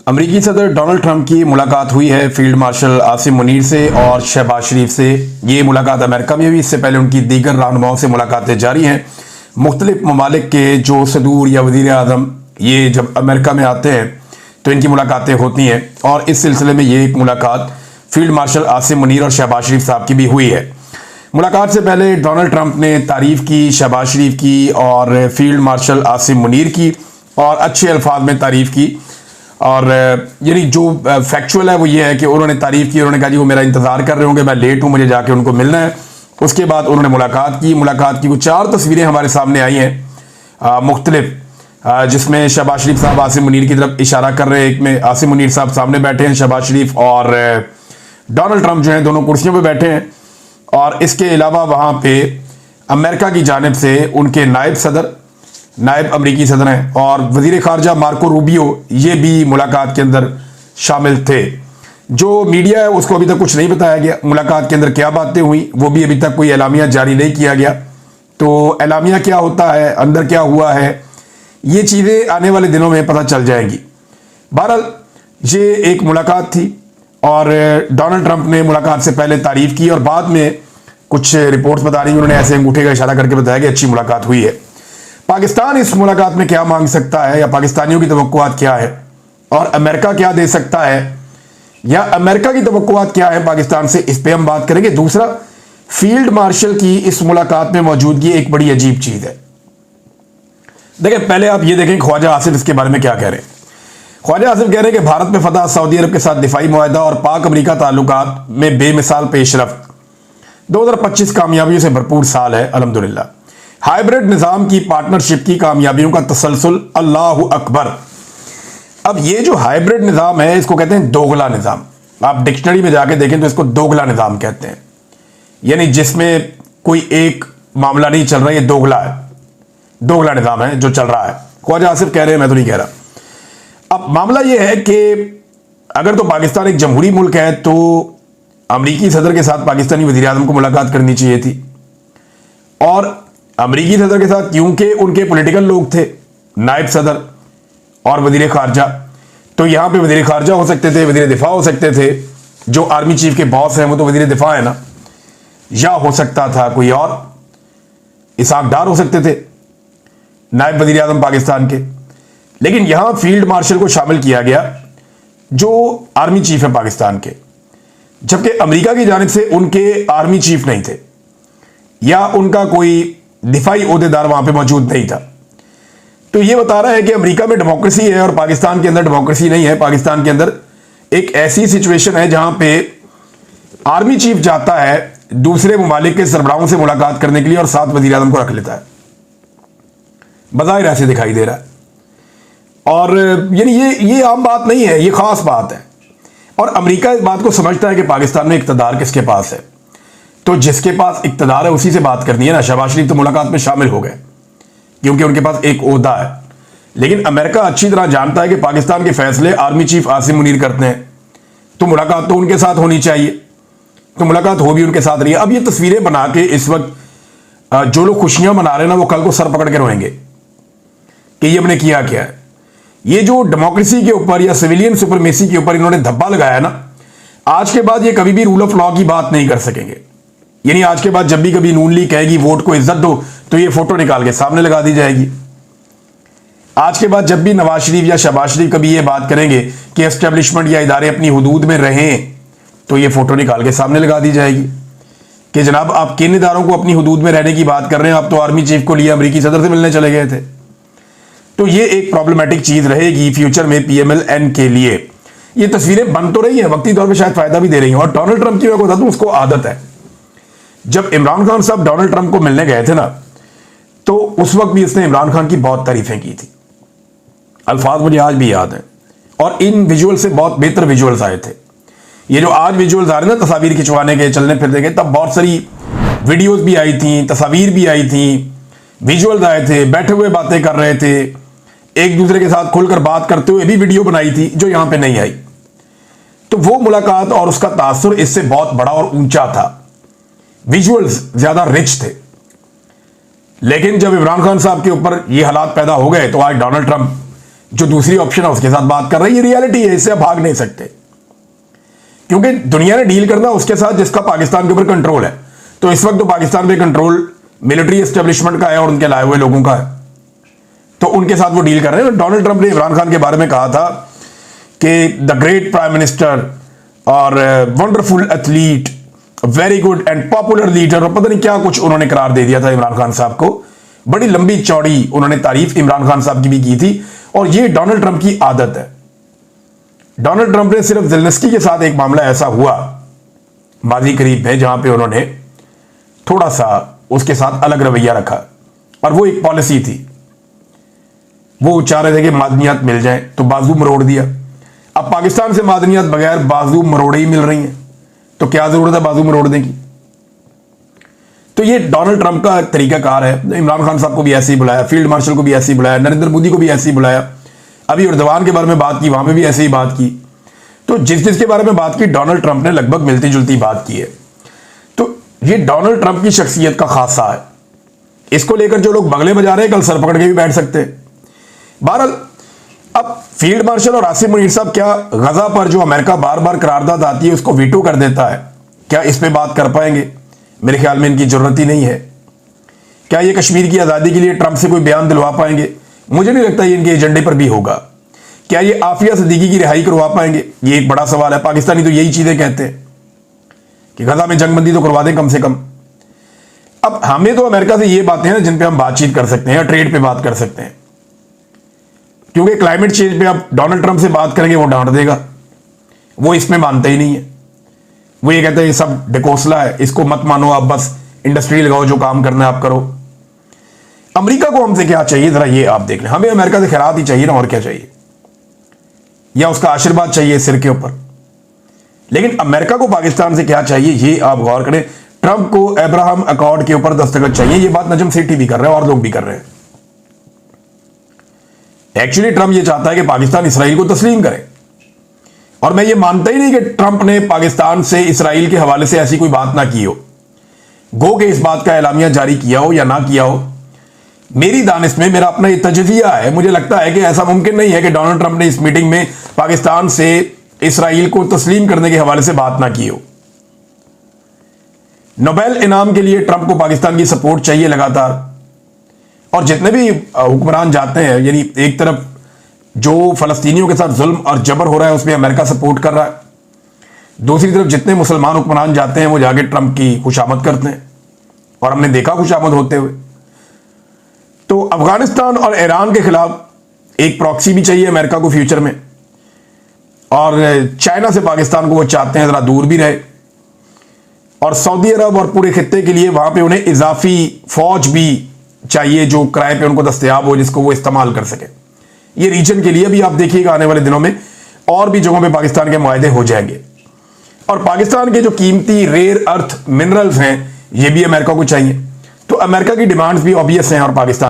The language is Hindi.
अमेरिकी सदर डोनाल्ड ट्रंप की मुलाकात हुई है फील्ड मार्शल आसिम मुनीर से और शहबाज शरीफ से। ये मुलाकात अमेरिका में हुई, इससे पहले उनकी दीगर रहनुमाओं से मुलाकातें जारी हैं। मुख्तलिफ ममालिक के जो सदूर या वज़ीर आज़म ये जब अमेरिका में आते हैं तो इनकी मुलाकातें होती हैं, और इस सिलसिले में ये एक मुलाकात फील्ड मार्शल आसिम मुनीर और शहबाज शरीफ साहब की भी हुई है। मुलाकात से पहले डोनाल्ड ट्रंप ने तारीफ़ की शहबाज शरीफ की और फील्ड मार्शल आसिम मुनीर की, और अच्छे अल्फाज में तारीफ़ की। और यानी जो फैक्चुअल है वो ये है कि उन्होंने तारीफ़ की, उन्होंने कहा जी वो मेरा इंतज़ार कर रहे होंगे, मैं लेट हूँ, मुझे जाके उनको मिलना है। उसके बाद उन्होंने मुलाकात की कुछ 4 तस्वीरें हमारे सामने आई हैं मुख्तलिफ, जिसमें शहबाज शरीफ साहब आसिम मुनीर की तरफ इशारा कर रहे हैं। एक में आसिम मुनीर साहब सामने बैठे हैं, शहबाज शरीफ और डोनाल्ड ट्रंप जो हैं दोनों कुर्सियों पर बैठे हैं। और इसके अलावा वहाँ पे अमेरिका की जानिब से उनके नायब अमरीकी सदर हैं और वजीर खारजा मार्को रूबियो, ये भी मुलाकात के अंदर शामिल थे। जो मीडिया है उसको अभी तक कुछ नहीं बताया गया मुलाकात के अंदर क्या बातें हुई, वो भी अभी तक कोई एलामिया जारी नहीं किया गया। तो एलामिया क्या होता है, अंदर क्या हुआ है, ये चीज़ें आने वाले दिनों में पता चल जाएंगी। बहरहाल ये एक मुलाकात थी और डोनाल्ड ट्रंप ने मुलाकात से पहले तारीफ़ की और बाद में कुछ रिपोर्ट्स बता रही हैं, उन्होंने ऐसे अंगूठे का इशारा करके बताया कि अच्छी मुलाकात हुई है। पाकिस्तान इस मुलाकात में क्या मांग सकता है, या पाकिस्तानियों की तवक्कुआत क्या है, और अमेरिका क्या दे सकता है, या अमेरिका की तवक्कुआत क्या है पाकिस्तान से, इस पे हम बात करेंगे। दूसरा, फील्ड मार्शल की इस मुलाकात में मौजूदगी एक बड़ी अजीब चीज है। देखिए, पहले आप ये देखें ख्वाजा आसिफ इसके बारे में क्या कह रहे हैं। ख्वाजा आसिफ कह रहे हैं कि भारत में फतह, सऊदी अरब के साथ दिफाई मुआहदा और पाक अमरीका ताल्लुकात में बेमिसाल पेशरफ्त। 2025 कामयाबियों से भरपूर साल है अल्हम्दुलिल्लाह। हाइब्रिड निज़ाम की पार्टनरशिप की कामयाबियों का तसलसल, अल्लाहु अकबर। अब ये जो हाइब्रिड निज़ाम है इसको कहते हैं दोगला निज़ाम। आप डिक्शनरी में जाके देखें तो इसको दोगला निज़ाम कहते हैं, यानी जिसमें कोई एक मामला नहीं चल रहा, ये दोगला है, दोगला निज़ाम है जो चल रहा है। ख्वाजा आसिफ कह रहे हैं, मैं तो नहीं कह रहा। अब मामला ये है कि अगर तो पाकिस्तान एक जमहूरी मुल्क है तो अमरीकी सदर के साथ पाकिस्तानी वज़ीर आज़म को मुलाकात करनी चाहिए थी, और अमरीकी सदर के साथ क्योंकि उनके पॉलिटिकल लोग थे, नायब सदर और वजीर खारजा, तो यहां पे वजीर खारजा हो सकते थे, वजीर दिफा हो सकते थे, जो आर्मी चीफ के बॉस हैं वो तो वजीर दिफा है ना, या हो सकता था कोई और, इसहाक डार हो सकते थे नायब वजीर आजम पाकिस्तान के। लेकिन यहां फील्ड मार्शल को शामिल किया गया जो आर्मी चीफ है पाकिस्तान के, जबकि अमेरिका की जानिब से उनके आर्मी चीफ नहीं थे या उनका कोई दिफाई ओहदेदार वहां पे मौजूद नहीं था। तो ये बता रहा है कि अमेरिका में डेमोक्रेसी है और पाकिस्तान के अंदर डेमोक्रेसी नहीं है। पाकिस्तान के अंदर एक ऐसी सिचुएशन है जहां पे आर्मी चीफ जाता है दूसरे ममालिक के सरबराहों से मुलाकात करने के लिए और साथ वजीर आजम को रख लेता है, बज़ाहिर ऐसे दिखाई दे रहा है। और यानी ये आम बात नहीं है, ये खास बात है। और अमेरिका इस बात को समझता है कि पाकिस्तान में इक़्तिदार किसके पास है, तो जिसके पास इक़्तिदार है उसी से बात करनी है ना। शहबाज शरीफ तो मुलाकात में शामिल हो गए क्योंकि उनके पास एक ओहदा है, लेकिन अमेरिका अच्छी तरह जानता है कि पाकिस्तान के फैसले आर्मी चीफ आसिम मुनीर करते हैं, तो मुलाकात तो उनके साथ होनी चाहिए। तो मुलाकात हो भी उनके साथ रही है। अब ये तस्वीरें बना के इस वक्त जो लोग खुशियां मना रहे हैं ना, वो कल को सर पकड़ के रोएंगे कि ये हमने किया क्या है। ये जो डेमोक्रेसी के ऊपर या सिविलियन सुपरमेसी के ऊपर इन्होंने धब्बा लगाया ना, आज के बाद ये कभी भी रूल ऑफ लॉ की बात नहीं कर सकेंगे। यानी आज के बाद जब भी कभी नून लीग कहेगी वोट को इज्जत दो, तो ये फोटो निकाल के सामने लगा दी जाएगी। आज के बाद जब भी नवाज शरीफ या शहबाज शरीफ कभी ये बात करेंगे कि एस्टेब्लिशमेंट या इदारे अपनी हुदूद में रहें, तो ये फोटो निकाल के सामने लगा दी जाएगी कि जनाब आप किन इदारों को अपनी हुदूद में रहने की बात कर रहे हैं, आप तो आर्मी चीफ को लिए अमरीकी सदर से मिलने चले गए थे। तो ये एक प्रॉब्लमेटिक चीज रहेगी फ्यूचर में PMLN के लिए। ये तस्वीरें बन तो रही है, वक्ती तौर पर शायद फायदा भी दे रही हैं। और डोनाल्ड ट्रंप की मैं बता दूं, उसको आदत है, जब इमरान खान साहब डोनाल्ड ट्रंप को मिलने गए थे ना, तो उस वक्त भी इसने इमरान खान की बहुत तारीफें की थी। अल्फाज मुझे आज भी याद हैं, और इन विजुअल से बहुत बेहतर विजुअल्स आए थे। ये जो आज विजुअल्स आ रहे हैं ना तस्वीर खिंचवाने के, चलने फिरने के, तब बहुत सारी वीडियोस भी आई थी, तस्वीर भी आई थी, विजुअल्स आए थे, बैठे हुए बातें कर रहे थे, एक दूसरे के साथ खुलकर बात करते हुए भी वीडियो बनाई थी, जो यहां पर नहीं आई। तो वो मुलाकात और उसका तासुर इससे बहुत बड़ा और ऊंचा था, विजुअल्स ज्यादा रिच थे। लेकिन जब इमरान खान साहब के ऊपर ये हालात पैदा हो गए तो आज डोनाल्ड ट्रंप जो दूसरी ऑप्शन है उसके साथ बात कर रहा है। ये रियलिटी है, इससे आप भाग नहीं सकते, क्योंकि दुनिया ने डील करना उसके साथ जिसका पाकिस्तान के ऊपर कंट्रोल है। तो इस वक्त तो पाकिस्तान पे कंट्रोल मिलिट्री एस्टेब्लिशमेंट का है और उनके लाए हुए लोगों का है, तो उनके साथ वो डील कर रहे हैं। डोनाल्ड ट्रंप ने इमरान खान के बारे में कहा था कि द ग्रेट प्राइम मिनिस्टर और wonderful athlete, very good and popular leader, और पता नहीं क्या कुछ उन्होंने करार दे दिया था इमरान खान साहब को। बड़ी लंबी चौड़ी उन्होंने तारीफ इमरान खान साहब की भी की थी, और ये डोनाल्ड ट्रंप की आदत है। डोनाल्ड ट्रंप ने सिर्फ ज़ेलेंस्की के साथ एक मामला ऐसा हुआ माजी करीब में जहां पे उन्होंने थोड़ा सा उसके साथ अलग रवैया रखा, और वो एक पॉलिसी थी। वो चाह रहे थे कि मादनियात मिल जाए तो बाजू मरोड़ दिया। अब पाकिस्तान से मादनियात बगैर बाजू मरोड़े ही मिल रही हैं, तो क्या जरूरत है बाजू मरोड़ने की। तो ये डोनाल्ड ट्रंप का तरीकाकार है। इमरान खान साहब को भी ऐसे ही बुलाया, फील्ड मार्शल को भी ऐसे ही बुलाया, नरेंद्र मोदी को भी ऐसे ही बुलाया, अभी उर्दवान के बारे में बात की, वहां पे भी ऐसे ही बात की। तो जिस जिसके बारे में बात की डोनाल्ड ट्रंप ने लगभग मिलती जुलती बात की है। तो ये डोनाल्ड ट्रंप की शख्सियत का खासा है। इसको लेकर जो लोग बगले बजा रहे हैं कल सर पकड़ के भी बैठ सकते हैं। बहरहाल अब फील्ड मार्शल और आसिम मुनीर साहब, क्या गजा पर जो अमेरिका बार बार करारदाद आती है उसको वीटो कर देता है, क्या इस पे बात कर पाएंगे? मेरे ख्याल में इनकी जरूरत ही नहीं है। क्या ये कश्मीर की आज़ादी के लिए ट्रंप से कोई बयान दिलवा पाएंगे? मुझे नहीं लगता ये इनके एजेंडे पर भी होगा। क्या ये आफिया सिद्दीकी की रिहाई करवा पाएंगे? ये एक बड़ा सवाल है। पाकिस्तानी तो यही चीजें कहते हैं कि गजा में जंगबंदी तो करवा दें कम से कम। अब हमें तो अमेरिका से ये बातें हैं जिन पे हम बातचीत कर सकते हैं या ट्रेड पे बात कर सकते हैं, क्योंकि क्लाइमेट चेंज पे आप डोनाल्ड ट्रंप से बात करेंगे वो डांट देगा। वो इसमें मानते ही नहीं है। वो ये कहते हैं ये सब डिकोसला है, इसको मत मानो, आप बस इंडस्ट्री लगाओ, जो काम करना है आप करो। अमेरिका को हमसे क्या चाहिए जरा ये आप देख लें। हमें अमेरिका से खैरात ही चाहिए ना, और क्या चाहिए, या उसका आशीर्वाद चाहिए सिर के ऊपर। लेकिन अमेरिका को पाकिस्तान से क्या चाहिए ये आप गौर करें। ट्रंप को अब्राहम अकॉर्ड के ऊपर दस्तखत चाहिए, ये बात नजम सेठी भी कर रहे हैं और लोग भी कर रहे हैं। एक्चुअली ट्रंप ये चाहता है कि पाकिस्तान इसराइल को तस्लीम करे, और मैं ये मानता ही नहीं कि ट्रंप ने पाकिस्तान से इसराइल के हवाले से ऐसी कोई बात ना की हो, गो के इस बात का एलामिया जारी किया हो या ना किया हो। मेरी दानिश में मेरा अपना ये तजजिया है, मुझे लगता है कि ऐसा मुमकिन नहीं है कि डोनाल्ड ट्रंप ने इस मीटिंग में पाकिस्तान से इसराइल को तस्लीम करने के हवाले से बात ना की हो। नोबेल इनाम के लिए ट्रंप को पाकिस्तान की सपोर्ट चाहिए लगातार, और जितने भी हुक्मरान जाते हैं, यानी एक तरफ जो फलस्तीनियों के साथ जुल्म और जबर हो रहा है उसमें अमेरिका सपोर्ट कर रहा है, दूसरी तरफ जितने मुसलमान हुक्मरान जाते हैं वो जाके ट्रंप की खुशामद करते हैं, और हमने देखा खुशामद होते हुए। तो अफगानिस्तान और ईरान के खिलाफ एक प्रॉक्सी भी चाहिए अमेरिका को फ्यूचर में, और चाइना से पाकिस्तान को वो चाहते हैं जरा दूर भी रहे, और सऊदी अरब और पूरे खित्ते के लिए वहां पे उन्हें इजाफी फौज भी चाहिए जो किराए पे उनको दस्तयाब हो, जिसको वो इस्तेमाल कर सके। ये रीजन के लिए भी आप देखिएगा आने वाले दिनों में और भी जगहों पे पाकिस्तान के मुआहदे हो जाएंगे, और पाकिस्तान के जो कीमती रेयर अर्थ मिनरल्स हैं ये भी अमेरिका को चाहिए। तो अमेरिका की डिमांड्स भी ऑब्वियस हैं, और पाकिस्तान